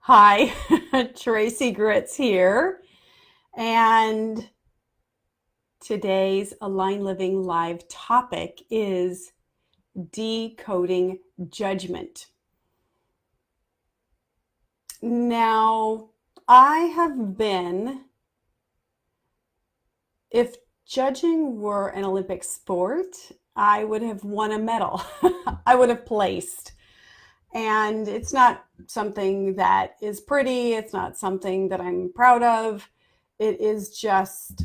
Hi, Tracy Gritz here, and today's Align Living Live topic is decoding judgment. Now, I have been, if judging were an Olympic sport, I would have won a medal. I would have placed. And it's not something that is pretty, it's not something that I'm proud of. It is just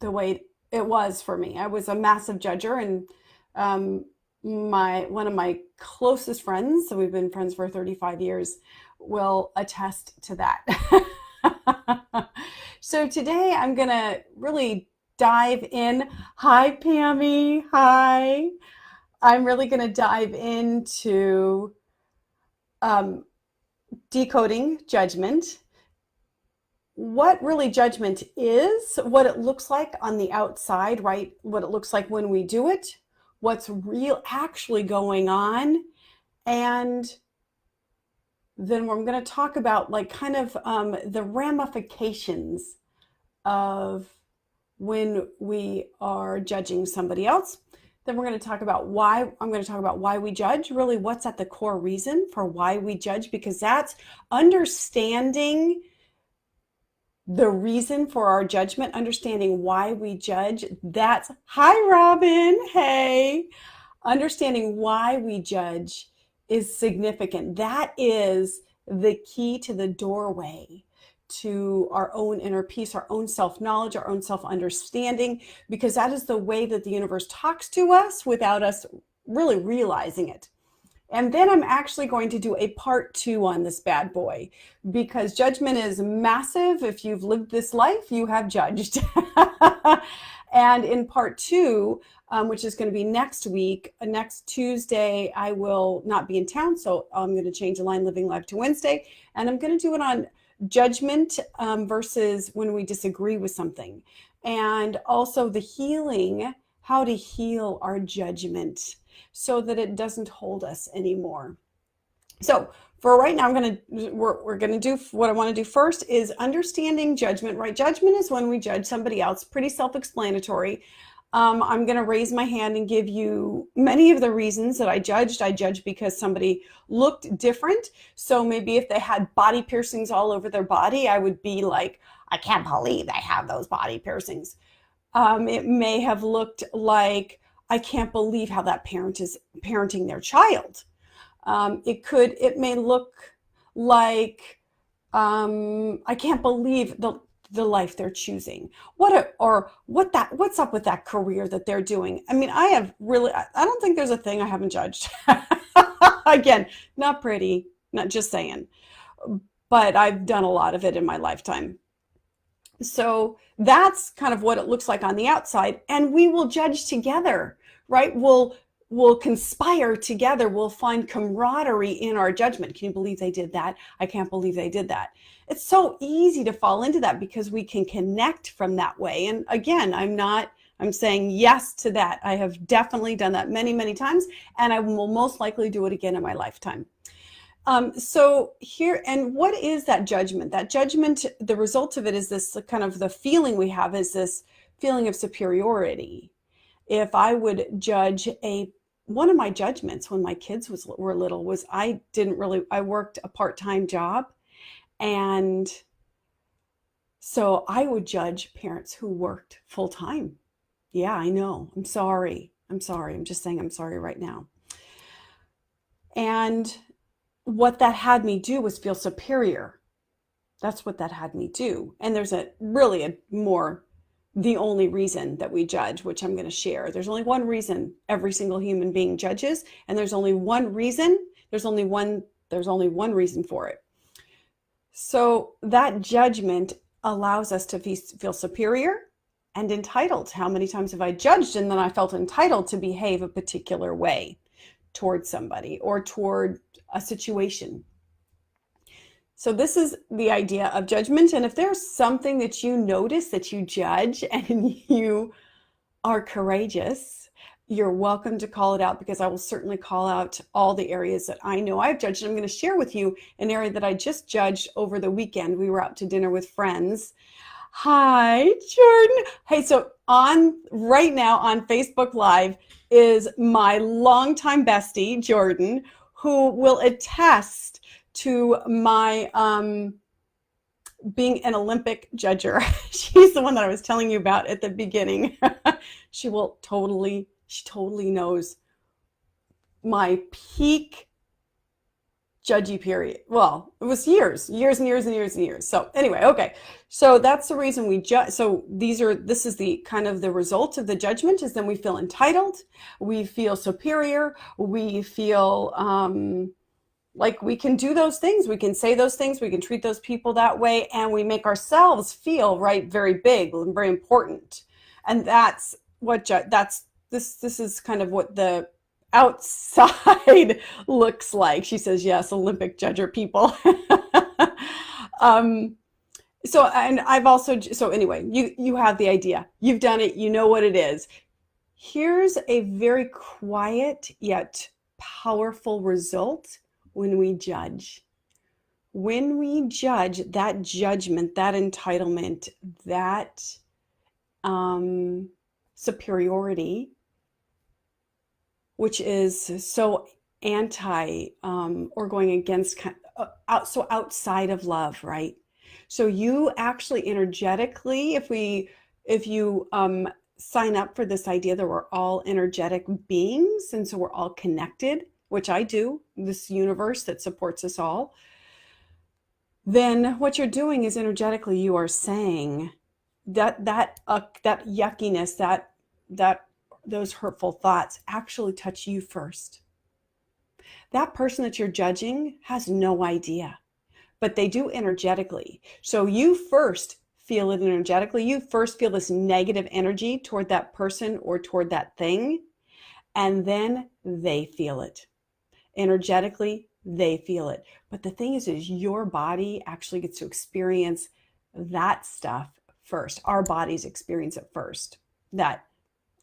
the way it was for me. I was a massive judger, and my one of my closest friends, so we've been friends for 35 years, will attest to that. So today I'm gonna really dive in. Hi, Pammy. Hi. I'm really gonna dive into um, decoding judgment, what really judgment is, what it looks like on the outside, right? What it looks like when we do it, what's real actually going on. And then I'm going to talk about like kind of the ramifications of when we are judging somebody else. Then we're going to talk about why, I'm going to talk about why we judge, really what's at the core reason for why we judge, because that's understanding the reason for our judgment, understanding why we judge. That's, hi, Robin. Hey. Understanding why we judge is significant. That is the key to the doorway to our own inner peace, our own self-knowledge, our own self-understanding, because that is the way that the universe talks to us without us really realizing it. And then I'm actually going to do a part 2 on this bad boy, because judgment is massive. If you've lived this life, you have judged. And in part 2, which is going to be next week, next Tuesday, I will not be in town. So I'm going to change Align Living Live to Wednesday. And I'm going to do it on judgment versus when we disagree with something. And also the healing, how to heal our judgment so that it doesn't hold us anymore. So for right now, we're going to do what I want to do first is understanding judgment, right? Judgment is when we judge somebody else, pretty self-explanatory. I'm going to raise my hand and give you many of the reasons that I judged. I judged because somebody looked different. So maybe if they had body piercings all over their body, I would be like, I can't believe they have those body piercings. It may have looked like, I can't believe how that parent is parenting their child. It may look like, I can't believe the life they're choosing. What's up with that career that they're doing? I mean, I don't think there's a thing I haven't judged. Again, not pretty, not just saying, but I've done a lot of it in my lifetime. So that's kind of what it looks like on the outside, and we will judge together, right? We'll conspire together. We'll find camaraderie in our judgment. Can you believe they did that? I can't believe they did that. It's so easy to fall into that because we can connect from that way. And again, I'm saying yes to that. I have definitely done that many, many times, and I will most likely do it again in my lifetime. So here, and what is that judgment? That judgment, the result of it is this kind of the feeling we have is this feeling of superiority. If I would judge one of my judgments when my kids were little was I worked a part-time job. And so I would judge parents who worked full-time. Yeah, I know. I'm sorry. I'm just saying I'm sorry right now. And what that had me do was feel superior. That's what that had me do. And there's the only reason that we judge, which I'm going to share. There's only one reason every single human being judges, and there's only one reason. There's only one reason for it. So that judgment allows us to feel superior and entitled. How many times have I judged and then I felt entitled to behave a particular way towards somebody or toward a situation? So this is the idea of judgment. And if there's something that you notice that you judge and you are courageous you're welcome to call it out, because I will certainly call out all the areas that I know I've judged. And I'm going to share with you an area that I just judged over the weekend. We were out to dinner with friends. Hi, Jordan. Hey, so on right now on Facebook Live is my longtime bestie, Jordan, who will attest to my being an Olympic judger. She's the one that I was telling you about at the beginning. She totally knows my peak judgy period. Well, it was years. So anyway, okay. So that's the reason we judge. So this is the kind of the result of the judgment, is then we feel entitled, we feel superior, we feel like we can do those things, we can say those things, we can treat those people that way, and we make ourselves feel very big and very important. And that's what this is kind of what the outside looks like. She says, yes, Olympic judger people. So anyway, you have the idea. You've done it. You know what it is. Here's a very quiet yet powerful result when we judge. When we judge, that judgment, that entitlement, that superiority, which is so anti or going against, so outside of love, right? So you actually energetically, if you sign up for this idea that we're all energetic beings, and so we're all connected, which I do, this universe that supports us all, then what you're doing is energetically you are saying that yuckiness, that those hurtful thoughts actually touch you first. That person that you're judging has no idea, but they do energetically. So you first feel it energetically. You first feel this negative energy toward that person or toward that thing, and then they feel it. Energetically, they feel it. But the thing is your body actually gets to experience that stuff first. Our bodies experience it first. That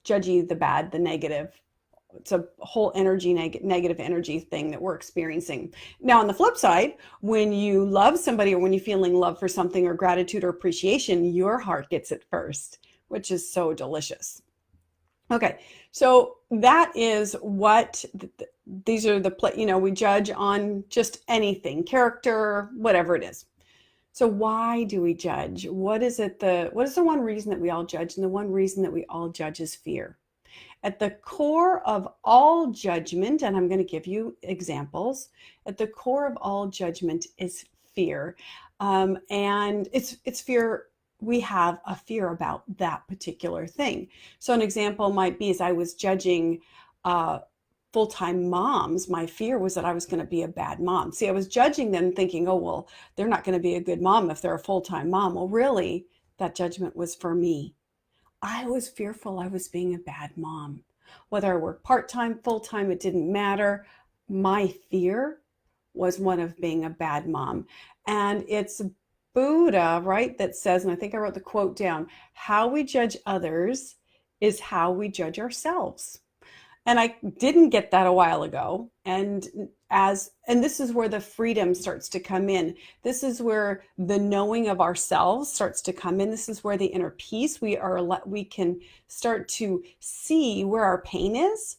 judgy, the bad, the negative. It's a whole negative energy thing that we're experiencing. Now, on the flip side, when you love somebody, or when you're feeling love for something, or gratitude or appreciation, your heart gets it first, which is so delicious. Okay, so that is what these are we judge on just anything, character, whatever it is. So why do we judge? What is the one reason that we all judge? And the one reason that we all judge is fear. At the core of all judgment, and I'm going to give you examples, at the core of all judgment is fear. And it's fear. We have a fear about that particular thing. So an example might be, as I was judging full-time moms, my fear was that I was going to be a bad mom. See, I was judging them thinking, oh, well, they're not going to be a good mom if they're a full-time mom. Well, really, that judgment was for me. I was fearful I was being a bad mom. Whether I worked part-time, full-time, it didn't matter. My fear was one of being a bad mom. And it's Buddha, right, that says, and I think I wrote the quote down, how we judge others is how we judge ourselves. And I didn't get that a while ago. And this is where the freedom starts to come in. This is where the knowing of ourselves starts to come in. This is where the inner peace, we can start to see where our pain is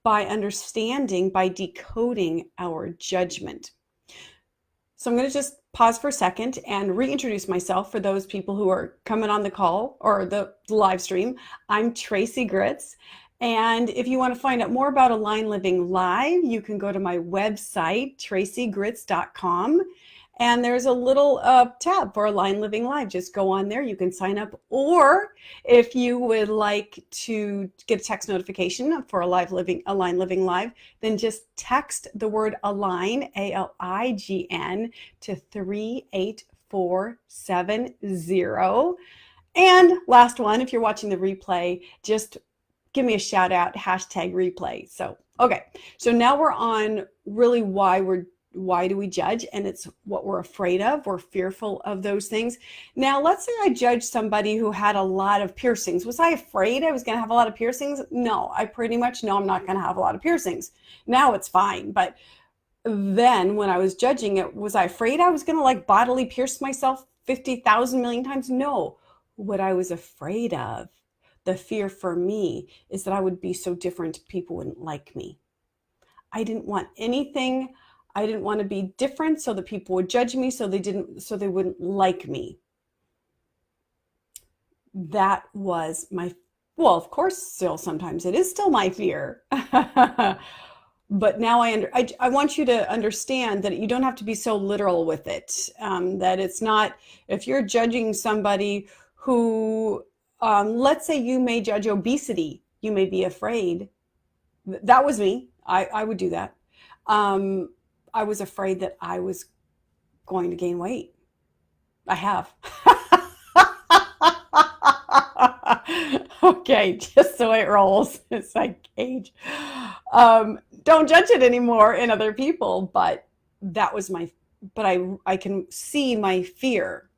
by understanding, by decoding our judgment. So I'm going to just pause for a second and reintroduce myself for those people who are coming on the call or the live stream. I'm Tracy Gritz. And if you want to find out more about Align Living Live, you can go to my website, tracygritz.com. And there's a little tab for Align Living Live. Just go on there. You can sign up. Or if you would like to get a text notification for Align Living Live, then just text the word Align, ALIGN, to 38470. And last one, if you're watching the replay, just give me a shout out, #replay. So, okay. So now we're on really why we're why do we judge? And it's what we're afraid of. We're fearful of those things. Now, let's say I judged somebody who had a lot of piercings. Was I afraid I was going to have a lot of piercings? No, I pretty much know I'm not going to have a lot of piercings. Now it's fine. But then when I was judging it, was I afraid I was going to like bodily pierce myself 50,000 million times? No. What I was afraid of, the fear for me, is that I would be so different, people wouldn't like me. I didn't want anything. I didn't want to be different so that people would judge me, so they wouldn't like me. That was my, well, of course, still sometimes it is still my fear. But now I want you to understand that you don't have to be so literal with it. That it's not, if you're judging somebody who, let's say you may judge obesity, you may be afraid. That was me. I would do that. I was afraid that I was going to gain weight. I have. Okay, just the way it rolls. It's like age. Don't judge it anymore in other people, but that was I can see my fear.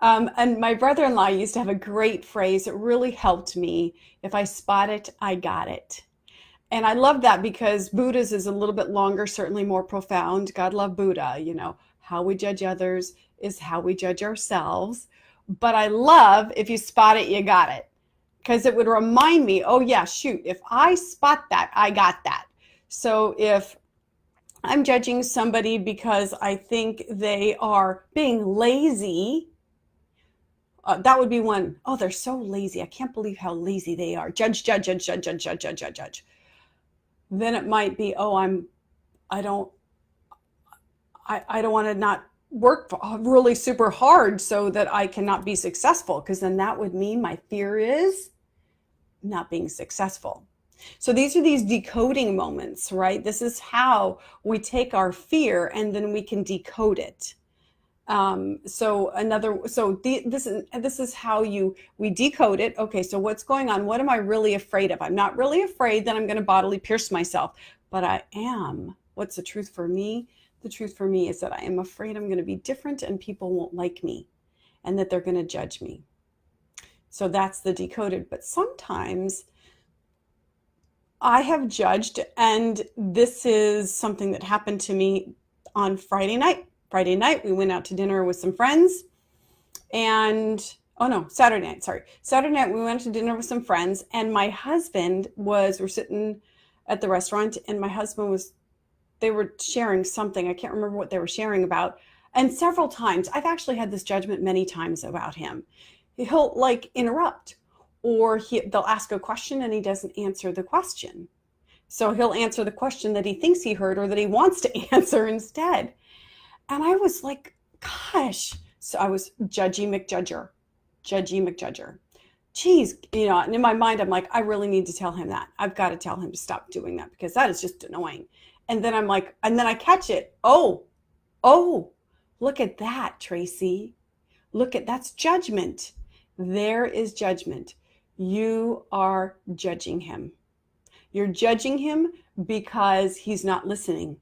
And my brother-in-law used to have a great phrase. It really helped me. If I spot it, I got it. And I love that because Buddha's is a little bit longer, certainly more profound. God love Buddha, how we judge others is how we judge ourselves. But I love if you spot it, you got it. Because it would remind me, oh yeah, shoot, if I spot that, I got that. So if I'm judging somebody because I think they are being lazy, that would be one. Oh, they're so lazy. I can't believe how lazy they are. Judge, judge, judge, judge, judge, judge, judge, judge, judge. Then it might be, oh, I don't want to not work really super hard so that I cannot be successful, because then that would mean my fear is not being successful. So these are these decoding moments, right? This is how we take our fear and then we can decode it. This is how we decode it. Okay, so what's going on? What am I really afraid of? I'm not really afraid that I'm going to bodily pierce myself, but I am. What's the truth for me? The truth for me is that I am afraid I'm going to be different and people won't like me and that they're going to judge me. So that's the decoded. But sometimes I have judged, and this is something that happened to me on Friday night. Friday night, we went out to dinner with some friends, Saturday night, sorry. Saturday night, we went to dinner with some friends, and my husband we're sitting at the restaurant, and my husband they were sharing something. I can't remember what they were sharing about. And several times, I've actually had this judgment many times about him. He'll like interrupt, or they'll ask a question and he doesn't answer the question. So he'll answer the question that he thinks he heard or that he wants to answer instead. And I was like, gosh. So I was judgy McJudger. Geez, and in my mind, I'm like, I really need to tell him that. I've got to tell him to stop doing that because that is just annoying. And then I'm like, and then I catch it. Oh, look at that, Tracy. That's judgment. There is judgment. You are judging him. You're judging him because he's not listening.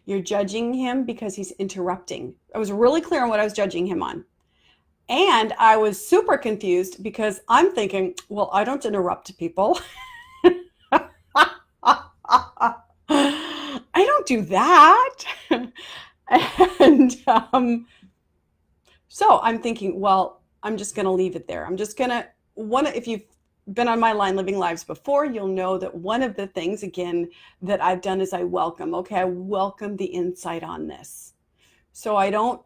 You're judging him because he's interrupting. I was really clear on what I was judging him on. And I was super confused because I'm thinking, well, I don't interrupt people. I don't do that. And so I'm thinking, well, I'm just going to leave it there. I'm just going to, if you've been on my Line Living Lives before, you'll know that one of the things, again, that I've done is I welcome the insight on this. So I don't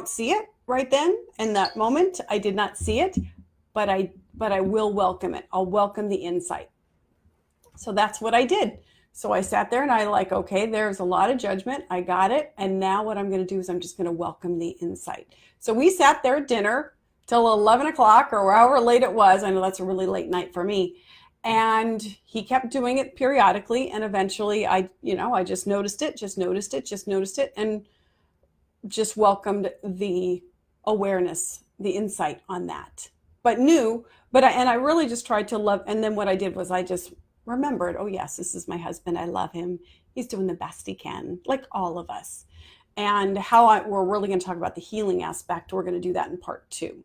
see it right then in that moment. I did not see it, but I will welcome it. I'll welcome the insight. So that's what I did. So I sat there and okay, there's a lot of judgment. I got it. And now what I'm going to do is I'm just going to welcome the insight. So we sat there at dinner till 11 o'clock or however late it was. I know that's a really late night for me. And he kept doing it periodically. And eventually I just noticed it, and just welcomed the awareness, the insight on that. I really just tried to love. And then what I did was I just remembered, oh yes, this is my husband. I love him. He's doing the best he can, like all of us. And we're really going to talk about the healing aspect. We're going to do that in part 2.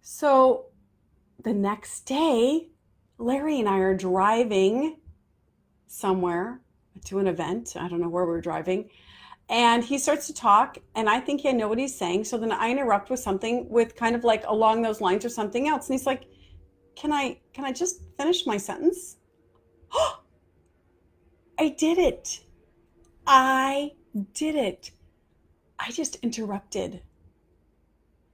So the next day, Larry and I are driving somewhere to an event. I don't know where we're driving. And he starts to talk, and I think I know what he's saying. So then I interrupt with something with kind of like along those lines or something else. And he's like, can I just finish my sentence? I did it. I did it. I just interrupted.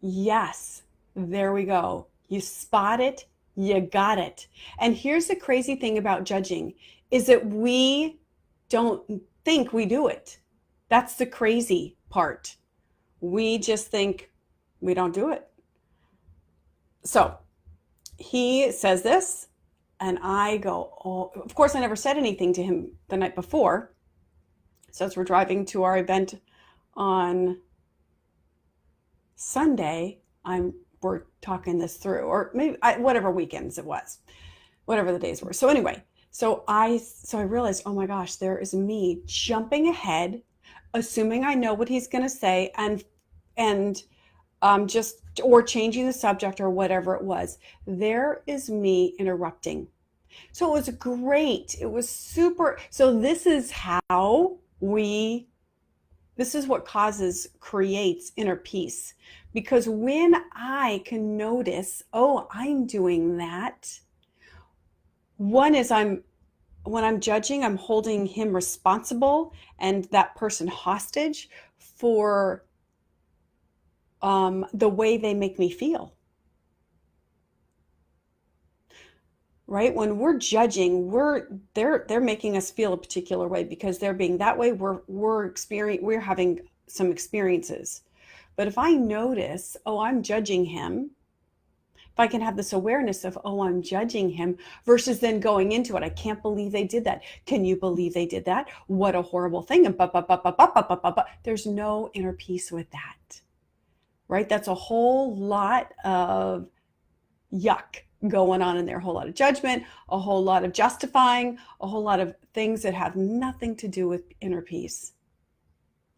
Yes, there we go. You spot it, you got it. And here's the crazy thing about judging is that we don't think we do it. That's the crazy part. We just think we don't do it. So he says this, and I go, oh, of course, I never said anything to him the night before. So as we're driving to our event on Sunday, we're talking this through, or maybe whatever weekends it was, whatever the days were. So anyway, so I realized, oh my gosh, there is me jumping ahead, assuming I know what he's going to say, and just or changing the subject or whatever it was. There is me interrupting. So it was great. It was super. So this is what creates inner peace. Because when I can notice, oh, I'm doing that. One is when I'm judging, I'm holding him responsible and that person hostage for the way they make me feel. Right? When we're judging, they're making us feel a particular way because they're being that way. We're having some experiences. But if I notice, oh, I'm judging him, if I can have this awareness of, oh, I'm judging him versus then going into it, I can't believe they did that. Can you believe they did that? What a horrible thing. And there's no inner peace with that, right? That's a whole lot of yuck going on in there, a whole lot of judgment, a whole lot of justifying, a whole lot of things that have nothing to do with inner peace.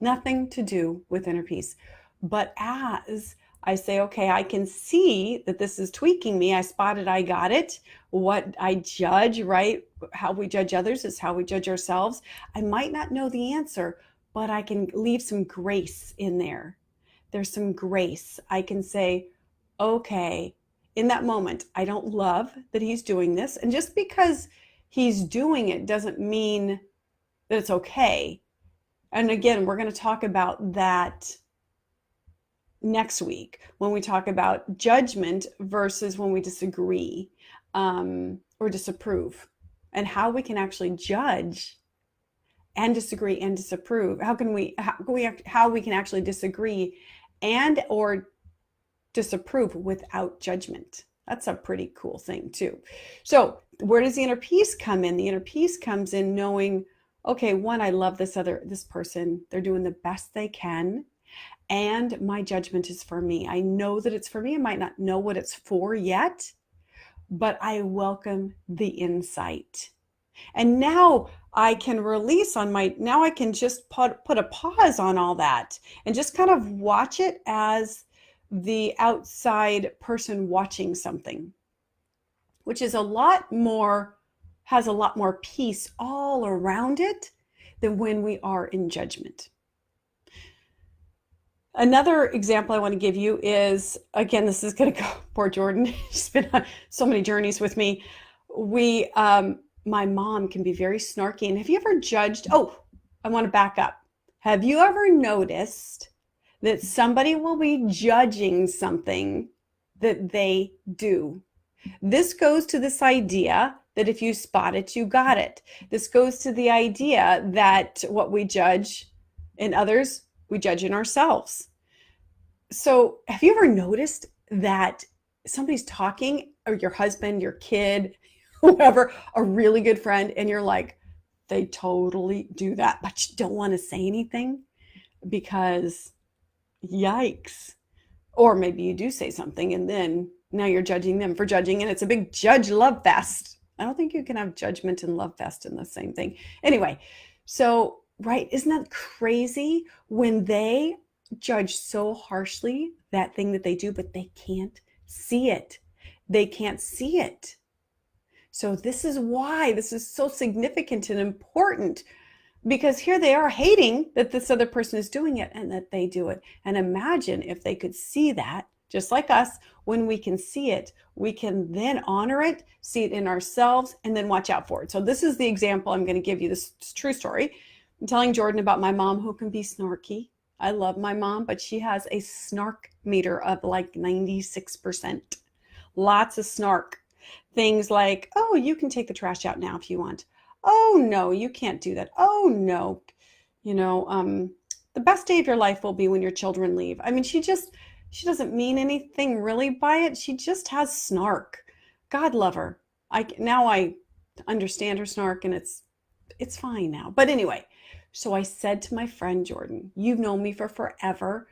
Nothing to do with inner peace. But as I say, okay, I can see that this is tweaking me. I spotted, I got it. What I judge, right? How we judge others is how we judge ourselves. I might not know the answer, but I can leave some grace in there. There's some grace. I can say, okay, in that moment, I don't love that he's doing this. And just because he's doing it doesn't mean that it's okay. And again, we're going to talk about that next week when we talk about judgment versus when we disagree or disapprove, and how we can actually judge and disagree and disapprove. How we can actually disagree and or disapprove without judgment. That's a pretty cool thing too. So where does the inner peace come in? The inner peace comes in knowing, okay, one, I love this person. They're doing the best they can. And my judgment is for me. I know that it's for me. I might not know what it's for yet, but I welcome the insight. And now I can now I can just put a pause on all that and just kind of watch it as the outside person watching something, which is has a lot more peace all around it than when we are in judgment. Another example I want to give you is, again, this is going to go, poor Jordan, she's been on so many journeys with me. My mom can be very snarky. And have you ever judged? Oh, I want to back up. Have you ever noticed that somebody will be judging something that they do? This goes to this idea that if you spot it, you got it. This goes to the idea that what we judge in others, we judge in ourselves. So have you ever noticed that somebody's talking, or your husband, your kid, whoever, a really good friend, and you're like, they totally do that, but you don't want to say anything because yikes. Or maybe you do say something and then now you're judging them for judging, and it's a big judge love fest. I don't think you can have judgment and love fest in the same thing. Anyway, so, right, isn't that crazy when they judge so harshly that thing that they do, but they can't see it? They can't see it. So this is why this is so significant and important, because here they are hating that this other person is doing it and that they do it. And imagine if they could see that, just like us. When we can see it, we can then honor it, see it in ourselves, and then watch out for it. So this is the example I'm going to give you. This true story. I'm telling Jordan about my mom, who can be snarky. I love my mom, but she has a snark meter of like 96%. Lots of snark. Things like, oh, you can take the trash out now if you want. Oh, no, you can't do that. Oh, no. The best day of your life will be when your children leave. I mean, she doesn't mean anything really by it. She just has snark. God love her. Now I understand her snark, and it's fine now. But anyway, so I said to my friend Jordan, you've known me for forever.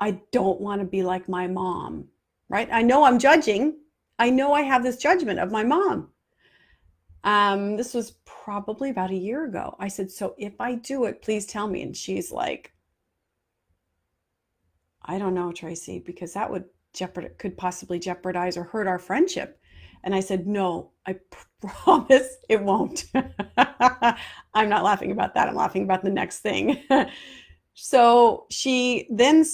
I don't want to be like my mom, right? I know I'm judging. I know I have this judgment of my mom. This was probably about a year ago. I said, so if I do it, please tell me. And she's like, I don't know, Tracy, because that could possibly jeopardize or hurt our friendship. And I said, no, I promise it won't. I'm not laughing about that. I'm laughing about the next thing. So then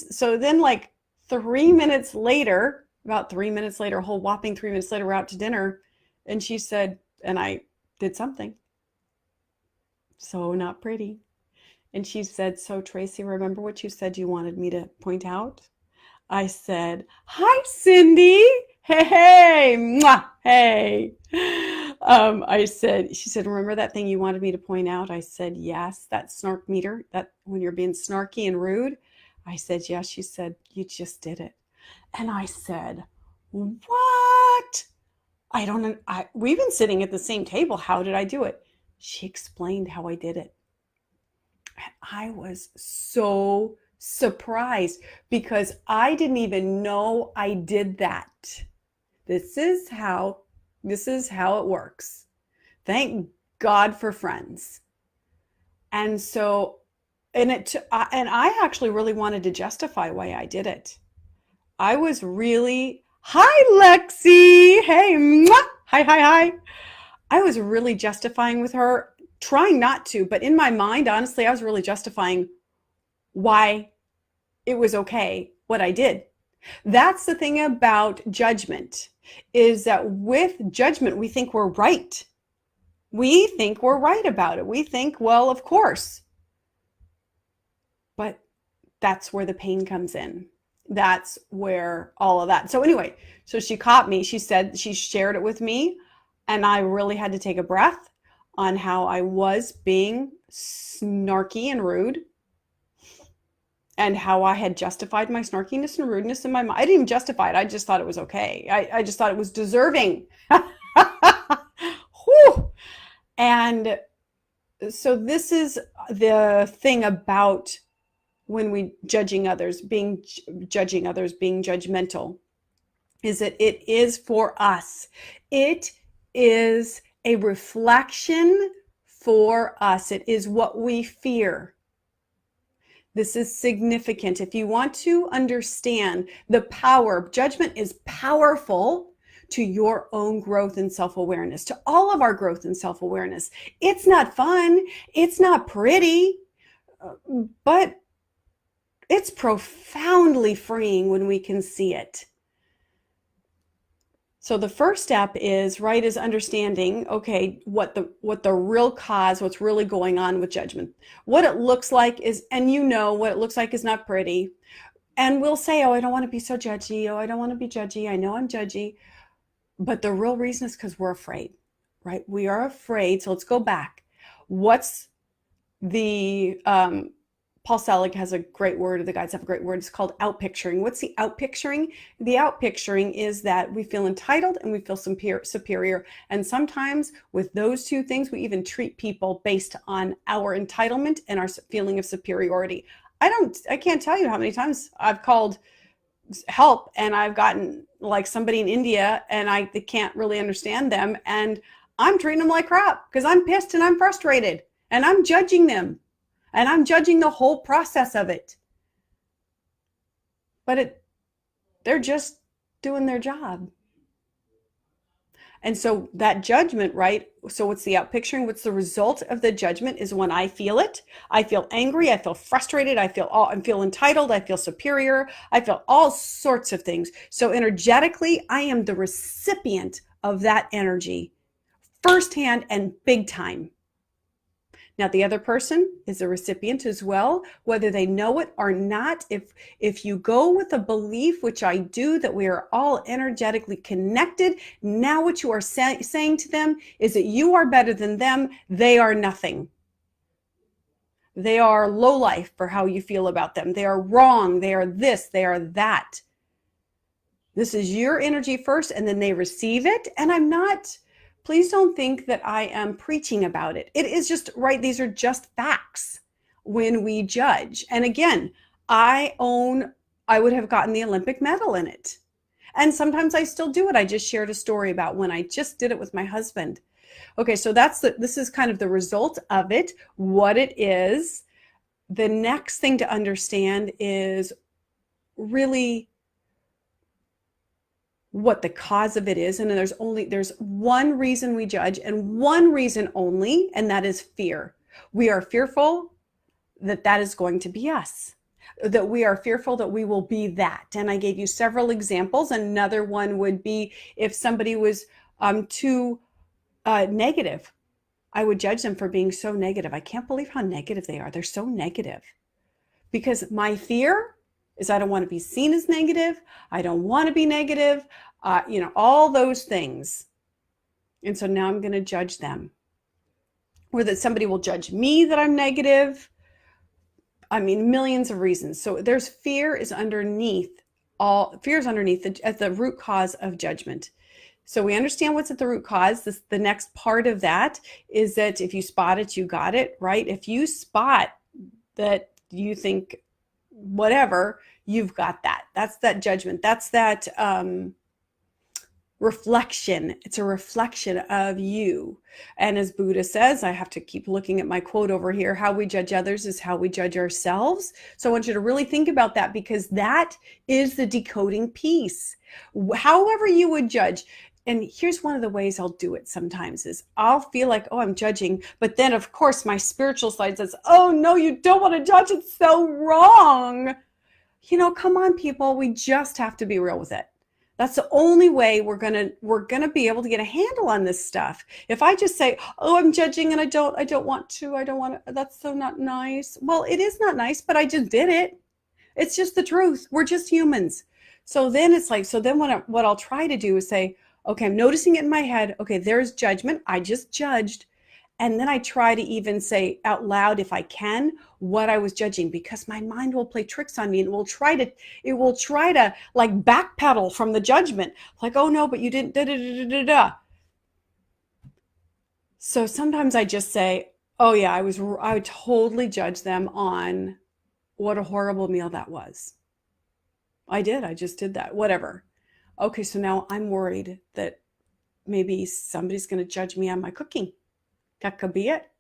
like 3 minutes later, about 3 minutes later, a whole whopping 3 minutes later, we're out to dinner. And she said, and I did something so not pretty. And she said, so Tracy, remember what you said you wanted me to point out? I said, hi, Cindy. Hey, hey, mwah, hey. She said, remember that thing you wanted me to point out? I said, yes, that snark meter, that when you're being snarky and rude. I said, yes. She said, you just did it. And I said, what? I don't know. We've been sitting at the same table. How did I do it? She explained how I did it. And I was so surprised because I didn't even know I did that. This is how it works. Thank God for friends. And so, and I actually really wanted to justify why I did it. I was really, hi, Lexi. Hey, mwah. Hi. I was really justifying with her, trying not to, but in my mind, honestly, I was really justifying why it was okay, what I did. That's the thing about judgment, is that with judgment, we think we're right. We think we're right about it. We think, well, of course. But that's where the pain comes in. That's where all of that. So anyway, so she caught me. She said, she shared it with me, and I really had to take a breath on how I was being snarky and rude, and how I had justified my snarkiness and rudeness in my mind. I didn't even justify it. I just thought it was okay. I just thought it was deserving. Whew. And so this is the thing about when we judging others, being judgmental, is that it is for us. It is a reflection for us. It is what we fear. This is significant. If you want to understand the power, judgment is powerful to your own growth and self-awareness, to all of our growth and self-awareness. It's not fun. It's not pretty, but it's profoundly freeing when we can see it. So the first step is understanding, okay, what the real cause, what's really going on with judgment. What it looks like is, and what it looks like is not pretty. And we'll say, oh, I don't want to be so judgy. Oh, I don't want to be judgy. I know I'm judgy. But the real reason is because we're afraid, right? We are afraid. So let's go back. What's the, Paul Selig has a great word, or the guides have a great word. It's called outpicturing. What's the outpicturing? The outpicturing is that we feel entitled and we feel superior. And sometimes with those two things, we even treat people based on our entitlement and our feeling of superiority. I can't tell you how many times I've called help and I've gotten like somebody in India and I can't really understand them. And I'm treating them like crap because I'm pissed and I'm frustrated and I'm judging them and I'm judging the whole process of it. But they're just doing their job. And so that judgment, right? So what's the outpicturing? What's the result of the judgment is when I feel it. I feel angry. I feel frustrated. I feel entitled. I feel superior. I feel all sorts of things. So energetically, I am the recipient of that energy firsthand and big time. Now, the other person is a recipient as well, whether they know it or not. If you go with a belief, which I do, that we are all energetically connected, now what you are saying to them is that you are better than them. They are nothing. They are low life for how you feel about them. They are wrong. They are this. They are that. This is your energy first, and then they receive it. And please don't think that I am preaching about it. It is just, right, these are just facts when we judge. And again, I would have gotten the Olympic medal in it. And sometimes I still do it. I just shared a story about when I just did it with my husband. Okay, so this is kind of the result of it, what it is. The next thing to understand is really what the cause of it is. And there's one reason we judge, and one reason only, and that is fear. We are fearful that is going to be us, that we are fearful that we will be that. And I gave you several examples. Another one would be if somebody was too negative. I would judge them for being so negative. I can't believe how negative they are. They're so negative. Because my fear is I don't want to be seen as negative. I don't want to be negative, all those things. And so now I'm going to judge them. Or that somebody will judge me that I'm negative. I mean, millions of reasons. So there's fear is underneath at the root cause of judgment. So we understand what's at the root cause. The next part of that is that if you spot it, you got it, right? If you spot that you think whatever, you've got that. That's that judgment. That's that reflection. It's a reflection of you. And as Buddha says, I have to keep looking at my quote over here, how we judge others is how we judge ourselves. So I want you to really think about that, because that is the decoding piece. However you would judge. And here's one of the ways I'll do it sometimes is I'll feel like, oh, I'm judging. But then, of course, my spiritual side says, oh, no, you don't want to judge. It's so wrong. Come on, people. We just have to be real with it. That's the only way we're gonna be able to get a handle on this stuff. If I just say, oh, I'm judging and I don't want to, that's so not nice. Well, it is not nice, but I just did it. It's just the truth. We're just humans. So then it's like, what I'll try to do is say, okay, I'm noticing it in my head. Okay, there's judgment. I just judged. And then I try to even say out loud, if I can, what I was judging, because my mind will play tricks on me and it will try to like backpedal from the judgment. Like, oh no, but you didn't, da, da, da, da, da. So sometimes I just say, oh yeah, I would totally judge them on what a horrible meal that was. I just did that, whatever. Okay, so now I'm worried that maybe somebody's going to judge me on my cooking. That could be it.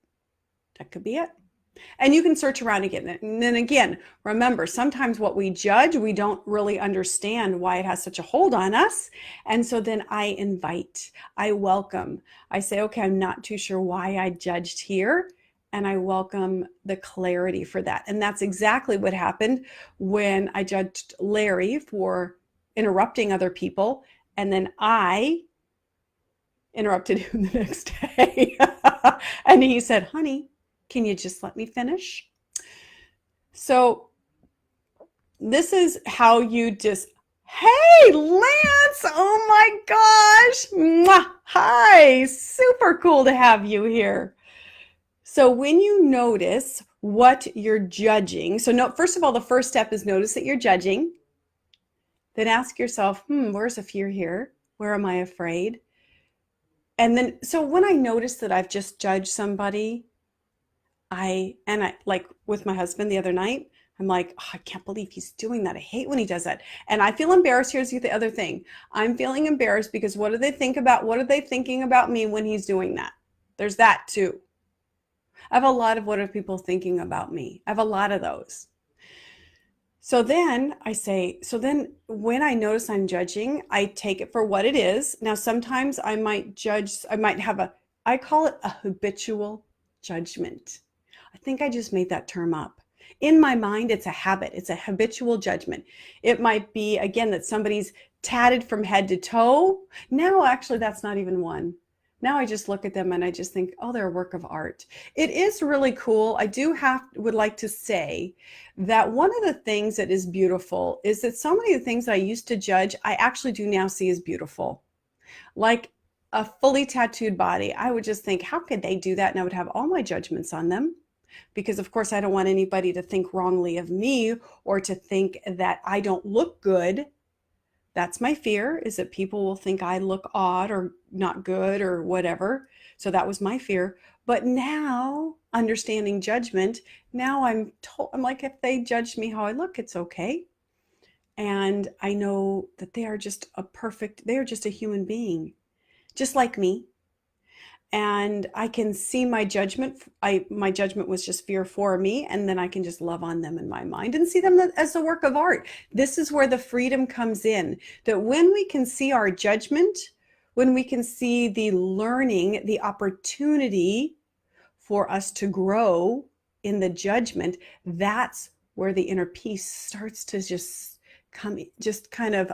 And you can search around again. And then again, remember, sometimes what we judge, we don't really understand why it has such a hold on us. And so then I invite, I welcome, I say, okay, I'm not too sure why I judged here. And I welcome the clarity for that. And that's exactly what happened when I judged Larry for interrupting other people. And then I interrupted him the next day. And he said, honey, can you just let me finish? So this is how you hey, Lance, oh my gosh. Mwah. Hi, super cool to have you here. So when you notice what you're judging, first of all, the first step is notice that you're judging. Then ask yourself, where's the fear here? Where am I afraid? And then, so when I notice that I've just judged somebody, I like with my husband the other night, I'm like, oh, I can't believe he's doing that. I hate when he does that. And I feel embarrassed. Here's the other thing. I'm feeling embarrassed because what are they thinking about me when he's doing that? There's that too. I have a lot of what are people thinking about me? I have a lot of those. So then when I notice I'm judging, I take it for what it is. Now, sometimes I might judge, I call it a habitual judgment. I think I just made that term up. In my mind, it's a habit. It's a habitual judgment. It might be, again, that somebody's tatted from head to toe. Now, actually, that's not even one. Now I just look at them and I just think, oh, they're a work of art. It is really cool. Would like to say that one of the things that is beautiful is that so many of the things that I used to judge, I actually do now see as beautiful. Like a fully tattooed body, I would just think, how could they do that? And I would have all my judgments on them. Because of course I don't want anybody to think wrongly of me or to think that I don't look good. That's my fear, is that people will think I look odd or not good or whatever. So that was my fear. But now, understanding judgment, now I'm like, if they judge me how I look, it's okay. And I know that they are just a human being, just like me. And I can see my judgment. My judgment was just fear for me, and then I can just love on them in my mind and see them as a work of art. This is where the freedom comes in, that when we can see our judgment, when we can see the learning, the opportunity for us to grow in the judgment, that's where the inner peace starts to just come, just kind of,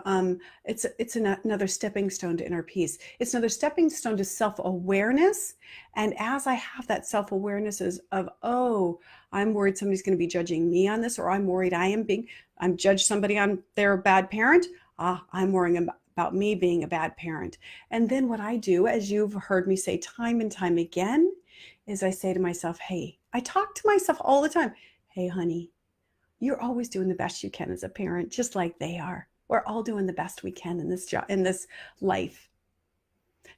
it's another stepping stone to inner peace. It's another stepping stone to self-awareness. And as I have that self-awareness of, oh, I'm worried somebody's going to be judging me on this, or I'm worried I'm judged somebody on they're a bad parent. I'm worrying about me being a bad parent. And then what I do, as you've heard me say time and time again, is I say to myself, hey, I talk to myself all the time. Hey, honey, you're always doing the best you can as a parent, just like they are. We're all doing the best we can in this job, in this life.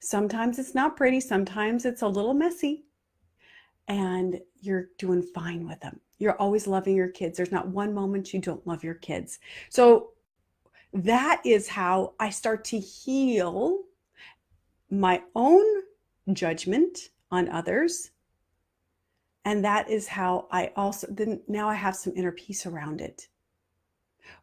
Sometimes it's not pretty. Sometimes it's a little messy, and you're doing fine with them. You're always loving your kids. There's not one moment you don't love your kids. So that is how I start to heal my own judgment on others. And that is how now I have some inner peace around it.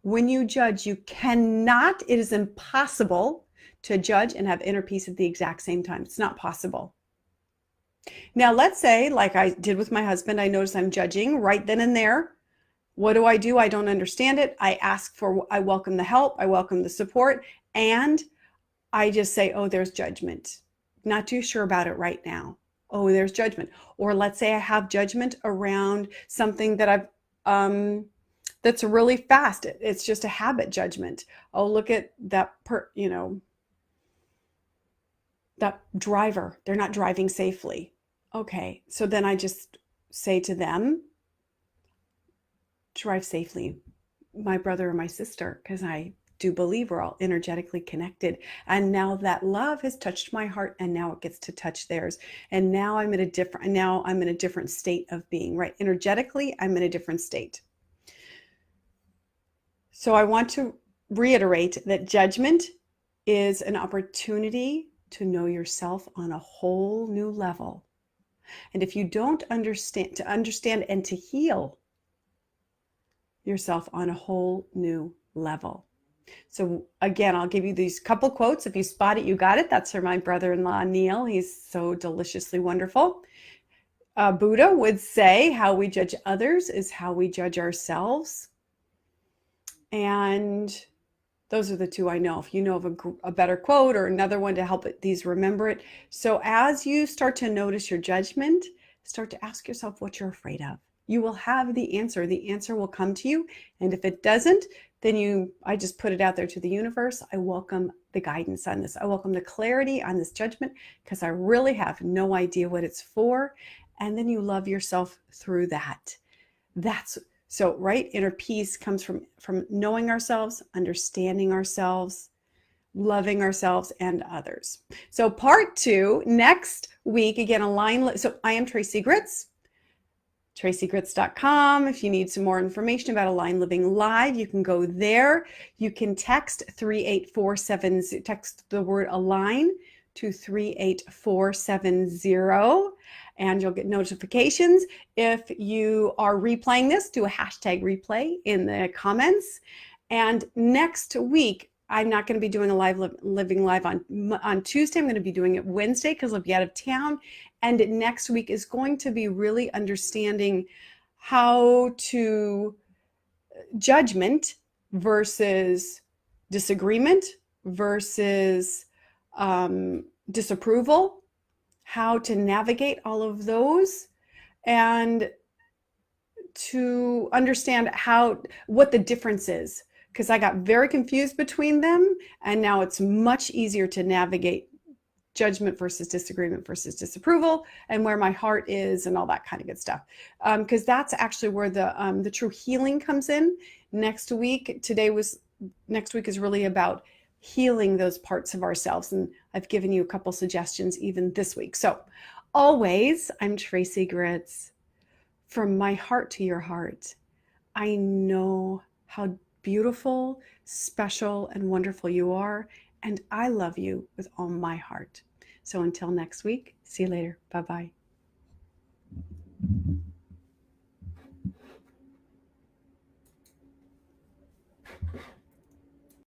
When you judge, it is impossible to judge and have inner peace at the exact same time. It's not possible. Now, let's say, like I did with my husband, I notice I'm judging right then and there. What do? I don't understand it. I welcome the help. I welcome the support. And I just say, oh, there's judgment. Not too sure about it right now. Oh, there's judgment. Or let's say I have judgment around something that that's really fast. It's just a habit judgment. Oh, look at that that driver. They're not driving safely. Okay, so then I just say to them, drive safely, my brother or my sister, because I do believe we're all energetically connected. And now that love has touched my heart, and now it gets to touch theirs. And now I'm in a different state of being, right? Energetically, I'm in a different state. So I want to reiterate that judgment is an opportunity to know yourself on a whole new level. And if you don't understand and to heal yourself on a whole new level. So again, I'll give you these couple quotes. If you spot it, you got it. That's from my brother-in-law, Neil. He's so deliciously wonderful. Buddha would say, how we judge others is how we judge ourselves. And those are the two I know. If you know of a better quote or another one to help these remember it. So as you start to notice your judgment, start to ask yourself what you're afraid of. You will have the answer. The answer will come to you. And if it doesn't, then I just put it out there to the universe. I welcome the guidance on this. I welcome the clarity on this judgment, because I really have no idea what it's for. And then you love yourself through that. So, right? Inner peace comes from knowing ourselves, understanding ourselves, loving ourselves and others. So part 2, next week, again, so I am Tracy Gritz. tracygritz.com. If you need some more information about Align Living Live, you can go there. You can text 38470, text the word Align to 38470, and you'll get notifications. If you are replaying this, do a hashtag replay in the comments. And next week, I'm not going to be doing a living live on Tuesday. I'm going to be doing it Wednesday because I'll be out of town. And next week is going to be really understanding how to judgment versus disagreement versus disapproval, how to navigate all of those, and to understand what the difference is, because I got very confused between them, and now it's much easier to navigate judgment versus disagreement versus disapproval, and where my heart is, and all that kind of good stuff. Because that's actually where the true healing comes in. Next week is really about healing those parts of ourselves, and I've given you a couple suggestions even this week. So always, I'm Tracy Gritz. From my heart to your heart, I know how beautiful, special, and wonderful you are, and I love you with all my heart. So until next week, see you later. Bye-bye.